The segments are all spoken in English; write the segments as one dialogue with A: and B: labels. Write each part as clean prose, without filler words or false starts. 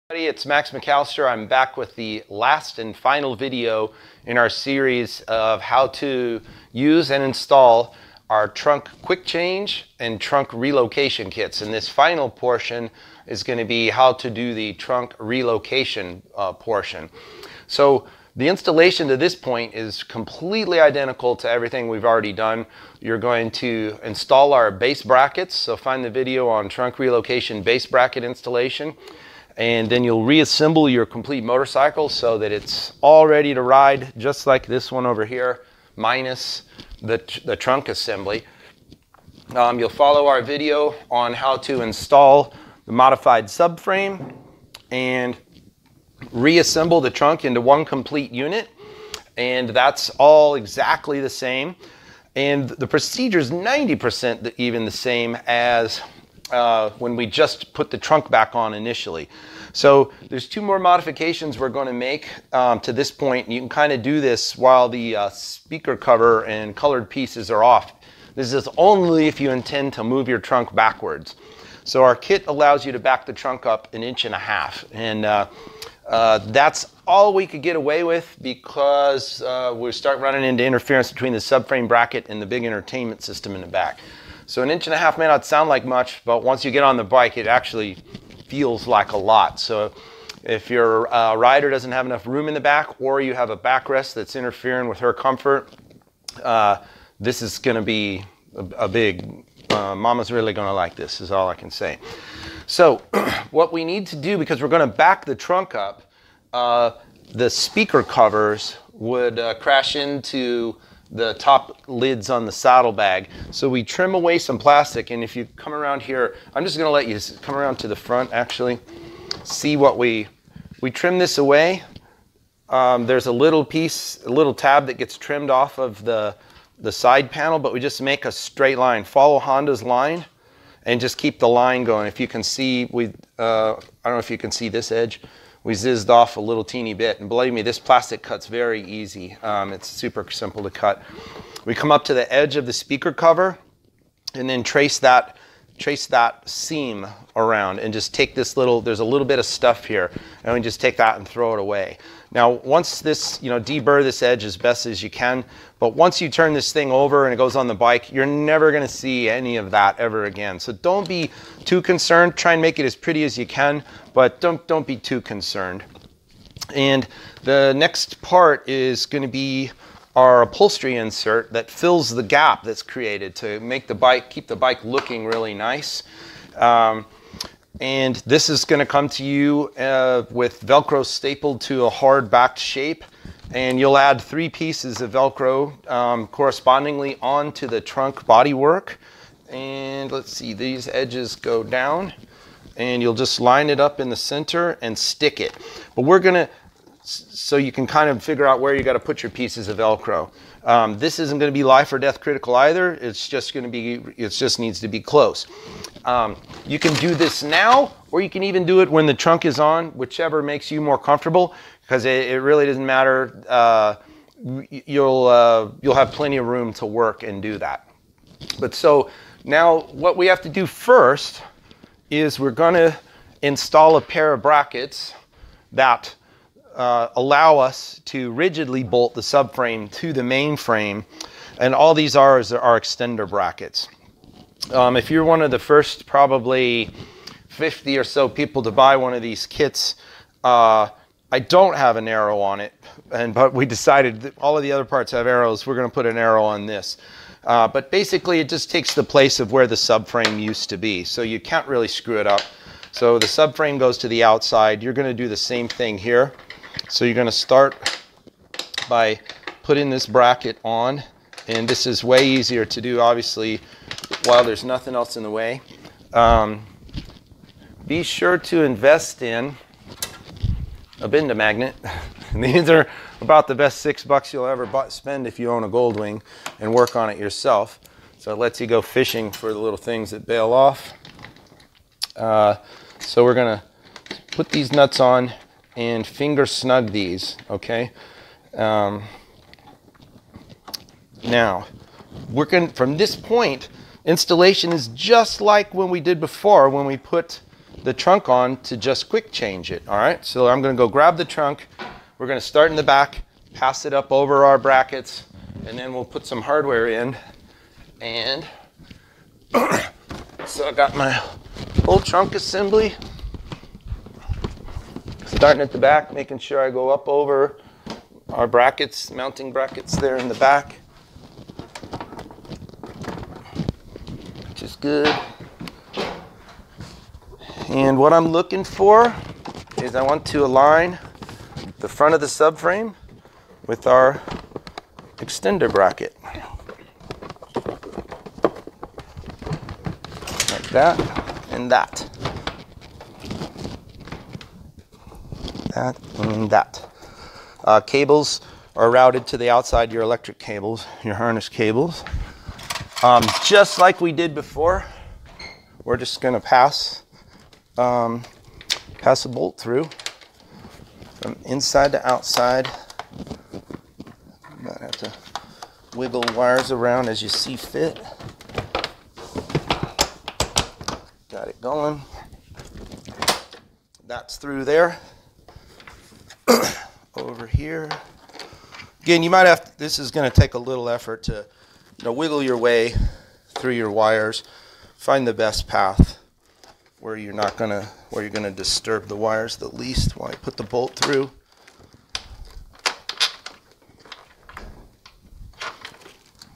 A: It's Max McAllister. I'm back with the last and final video in our series of how to use and install our trunk quick change and trunk relocation kits. And this final portion is going to be how to do the trunk relocation portion. So the installation to this point is completely identical to everything we've already done. You're going to install our base brackets. So find the video on trunk relocation base bracket installation. And then you'll reassemble your complete motorcycle so that it's all ready to ride, just like this one over here, minus the trunk assembly. You'll follow our video on how to install the modified subframe and reassemble the trunk into one complete unit. And that's all exactly the same. And the procedure is 90% even the same as when we just put the trunk back on initially. So there's two more modifications we're going to make to this point. You can kind of do this while the speaker cover and colored pieces are off. This is only if you intend to move your trunk backwards. So our kit allows you to back the trunk up 1.5 inches. And that's all we could get away with because we start running into interference between the subframe bracket and the big entertainment system in the back. So 1.5 inches may not sound like much, but once you get on the bike, it actually feels like a lot. So if your rider doesn't have enough room in the back, or you have a backrest that's interfering with her comfort, this is going to be a big, Mama's really going to like this, is all I can say. So what we need to do, because we're going to back the trunk up, the speaker covers would crash into the top lids on the saddlebag. So we trim away some plastic, and if you come around here, I'm just going to let you come around to the front actually, see what we trim this away. There's a little piece, a little tab that gets trimmed off of the side panel, but we just make a straight line. Follow Honda's line and just keep the line going. If you can see, I don't know if you can see this edge. We zizzed off a little teeny bit, and believe me, this plastic cuts very easy. It's super simple to cut. We come up to the edge of the speaker cover and then trace that seam around and just take this little, there's a little bit of stuff here, and we just take that and throw it away. Now once this, deburr this edge as best as you can, but once you turn this thing over and it goes on the bike, you're never going to see any of that ever again. So don't be too concerned. Try and make it as pretty as you can, but don't be too concerned. And the next part is going to be our upholstery insert that fills the gap that's created to make the bike, keep the bike looking really nice. And this is going to come to you with Velcro stapled to a hard backed shape. And you'll add 3 pieces of Velcro correspondingly onto the trunk bodywork. And let's see, these edges go down. And you'll just line it up in the center and stick it. But we're going to, so you can kind of figure out where you got to put your pieces of Velcro. This isn't going to be life or death critical either. It's just going to be, it just needs to be close. You can do this now, or you can even do it when the trunk is on, whichever makes you more comfortable, because it really doesn't matter. You'll have plenty of room to work and do that. But so now what we have to do first is we're going to install a pair of brackets that allow us to rigidly bolt the subframe to the main frame, and all these are extender brackets. If you're one of the first probably 50 or so people to buy one of these kits, I don't have an arrow on it, but we decided that all of the other parts have arrows. We're going to put an arrow on this. But basically it just takes the place of where the subframe used to be, so you can't really screw it up. So the subframe goes to the outside. You're going to do the same thing here. So you're going to start by putting this bracket on, and this is way easier to do obviously while there's nothing else in the way. Be sure to invest in a benda magnet. These are about the best $6 you'll ever spend if you own a GoldWing and work on it yourself. So it lets you go fishing for the little things that bail off. So we're going to put these nuts on and finger snug these, okay? Now, working from this point, installation is just like when we did before, when we put the trunk on to just quick change it. All right, so I'm going to go grab the trunk. We're going to start in the back, pass it up over our brackets, and then we'll put some hardware in. And so I got my whole trunk assembly. Starting at the back, making sure I go up over our brackets, mounting brackets there in the back, which is good. And what I'm looking for is I want to align the front of the subframe with our extender bracket. Like that and that. That and that. Cables are routed to the outside, your electric cables, your harness cables. Just like we did before, we're just going to pass a bolt through from inside to outside. You might have to wiggle wires around as you see fit. Got it going. That's through there. Over here. Again, you might have to, this is going to take a little effort to wiggle your way through your wires. Find the best path where you're going to disturb the wires the least while you put the bolt through.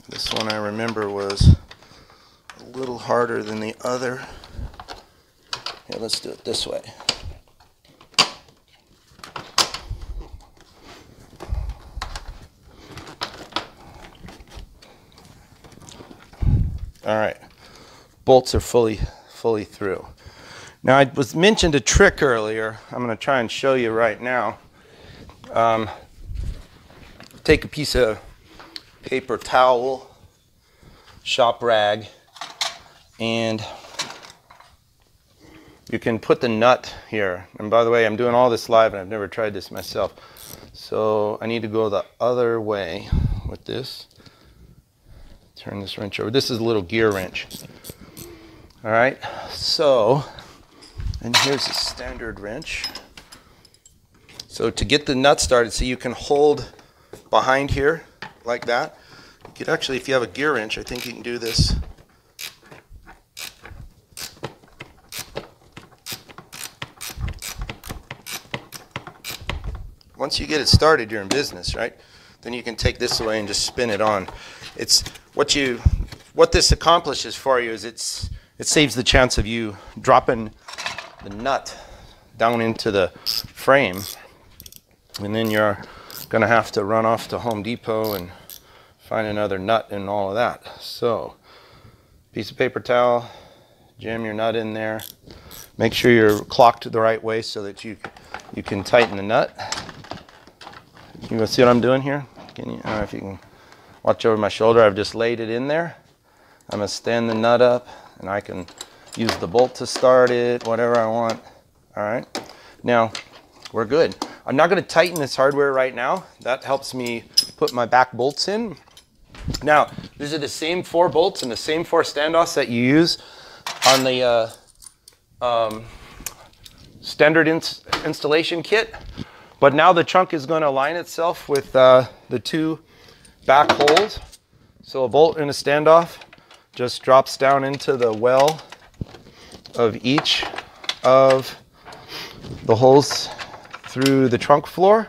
A: This one I remember was a little harder than the other. Yeah, let's do it this way. All right, bolts are fully through. Now I was mentioned a trick earlier. I'm going to try and show you right now. Take a piece of paper towel, shop rag, and you can put the nut here. And by the way, I'm doing all this live and I've never tried this myself. So I need to go the other way with this. Turn this wrench over. This is a little gear wrench. All right, so, and here's a standard wrench. So to get the nut started, so you can hold behind here like that. You could actually, if you have a gear wrench, I think you can do this. Once you get it started, you're in business, right? Then you can take this away and just spin it on. It's what this accomplishes for you is it saves the chance of you dropping the nut down into the frame, and then you're going to have to run off to Home Depot and find another nut and all of that. So, piece of paper towel, jam your nut in there. Make sure you're clocked the right way so that you can tighten the nut. You want to see what I'm doing here? I don't know if you can watch over my shoulder. I've just laid it in there. I'm going to stand the nut up, and I can use the bolt to start it, whatever I want. All right. Now, we're good. I'm not going to tighten this hardware right now. That helps me put my back bolts in. Now, these are the same 4 bolts and the same 4 standoffs that you use on the standard installation kit. But now the trunk is going to align itself with the 2 back holes. So a bolt and a standoff just drops down into the well of each of the holes through the trunk floor.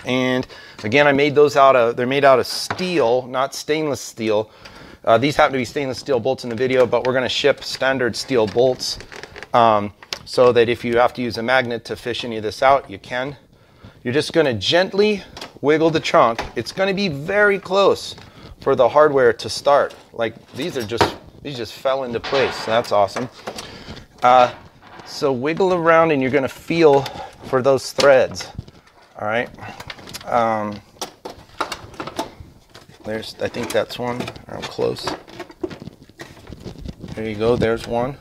A: And again, I made those they're made out of steel, not stainless steel. These happen to be stainless steel bolts in the video, but we're going to ship standard steel bolts so that if you have to use a magnet to fish any of this out, you can. You're just going to gently wiggle the trunk. It's going to be very close for the hardware to start. Like these just fell into place. So that's awesome. So wiggle around and you're going to feel for those threads. All right. I think that's one. I'm close. There you go. There's one.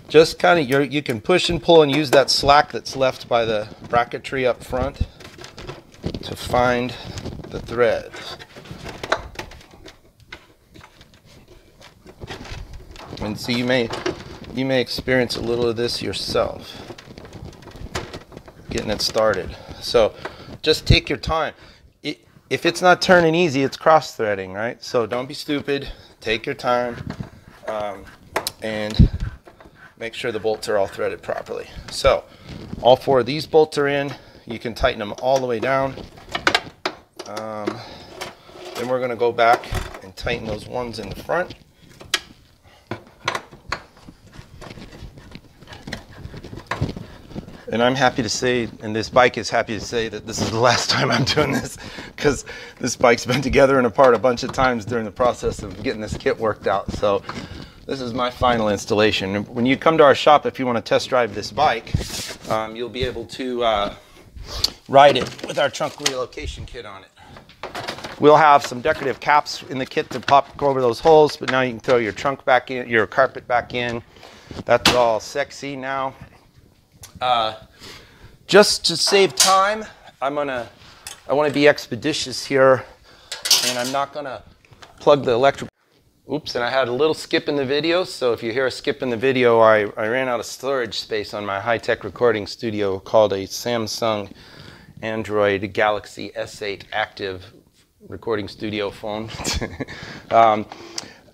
A: Just kind of, you can push and pull and use that slack that's left by the bracketry up front to find the threads. And so you you may experience a little of this yourself, getting it started. So just take your time. If it's not turning easy, it's cross-threading, right? So don't be stupid. Take your time and make sure the bolts are all threaded properly. So all 4 of these bolts are in. You can tighten them all the way down. Then we're going to go back and tighten those ones in the front. And I'm happy to say, and this bike is happy to say, that this is the last time I'm doing this, because this bike's been together and apart a bunch of times during the process of getting this kit worked out. So this is my final installation. When you come to our shop, if you want to test drive this bike, you'll be able to ride it with our trunk relocation kit on it. We'll have some decorative caps in the kit to pop over those holes, but now you can throw your trunk back in, your carpet back in. That's all sexy now. Just to save time, I want to be expeditious here, and I'm not going to plug the electric. Oops, and I had a little skip in the video, so if you hear a skip in the video, I ran out of storage space on my high-tech recording studio called a Samsung Android Galaxy S8 Active recording studio phone.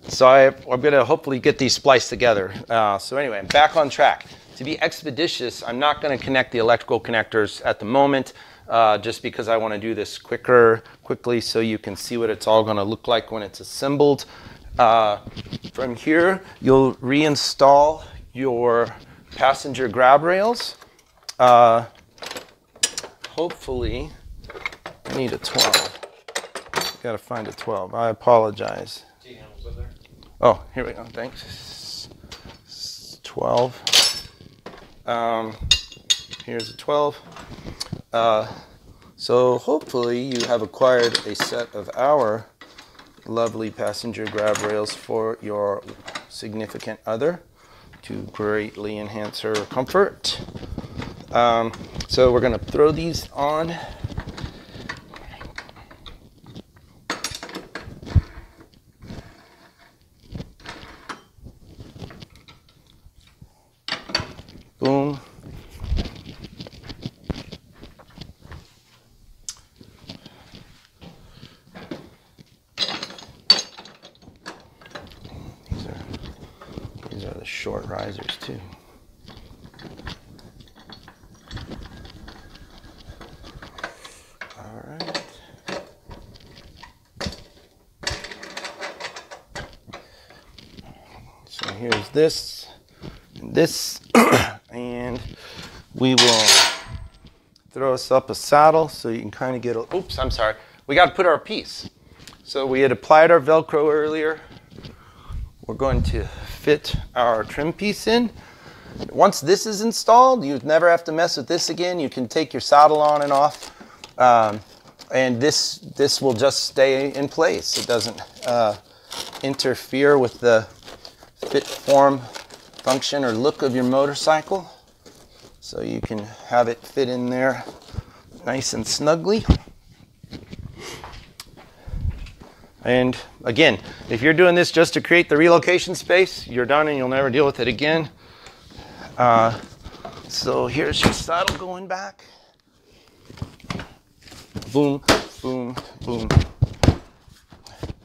A: So I'm going to hopefully get these spliced together. So anyway, I'm back on track. To be expeditious, I'm not going to connect the electrical connectors at the moment, just because I want to do this quickly so you can see what it's all going to look like when it's assembled. From here, you'll reinstall your passenger grab rails. Hopefully, I need a 12. Got to find a 12. I apologize. Oh, here we go. Thanks. 12. Here's a 12. So hopefully you have acquired a set of our lovely passenger grab rails for your significant other to greatly enhance her comfort. So we're going to throw these on. Boom. These are the short risers too. All right. So here's this and this. And we will throw us up a saddle so you can kind of get a, oops, I'm sorry. We got to put our piece. So we had applied our Velcro earlier. We're going to fit our trim piece in. Once this is installed, you never have to mess with this again. You can take your saddle on and off. And this will just stay in place. It doesn't interfere with the fit, form, function, or look of your motorcycle. So you can have it fit in there nice and snugly. And again, if you're doing this just to create the relocation space, you're done and you'll never deal with it again. So here's your saddle going back. Boom, boom, boom.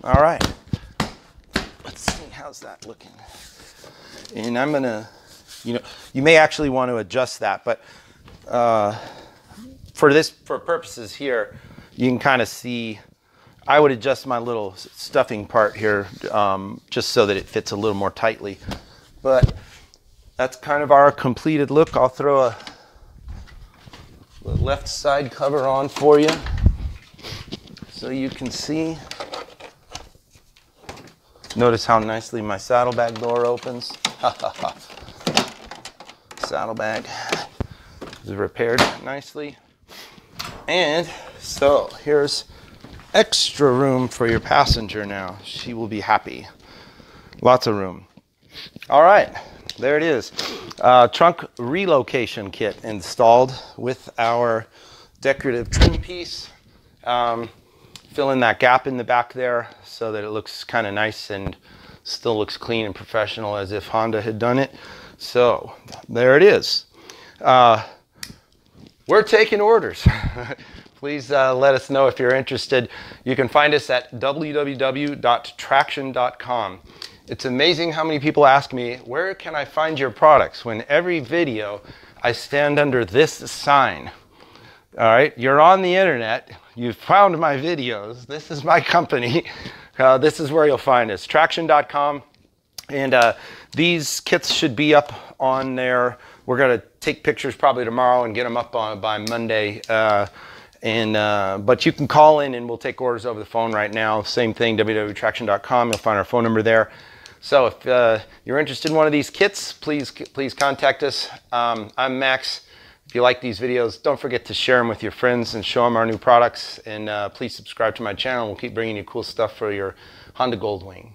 A: All right. Let's see, how's that looking? And I'm gonna, you may actually want to adjust that, but for purposes here, you can kind of see, I would adjust my little stuffing part here just so that it fits a little more tightly. But that's kind of our completed look. I'll throw a left side cover on for you so you can see. Notice how nicely my saddlebag door opens. Saddlebag is repaired nicely. And so here's extra room for your passenger now. She will be happy. Lots of room. All right, there it is. Trunk relocation kit installed with our decorative trim piece. Fill in that gap in the back there so that it looks kind of nice and still looks clean and professional as if Honda had done it. So there it is. We're taking orders. Please let us know if you're interested. You can find us at www.traction.com. It's amazing how many people ask me, where can I find your products? When every video I stand under this sign. All right, you're on the internet, you've found my videos, this is my company, this is where you'll find us, traction.com, and these kits should be up on there. We're going to take pictures probably tomorrow and get them up by Monday, but you can call in and we'll take orders over the phone right now. Same thing, www.traction.com, you'll find our phone number there. So if you're interested in one of these kits, please contact us. I'm Max. If you like these videos, don't forget to share them with your friends and show them our new products. And please subscribe to my channel. We'll keep bringing you cool stuff for your Honda GoldWing.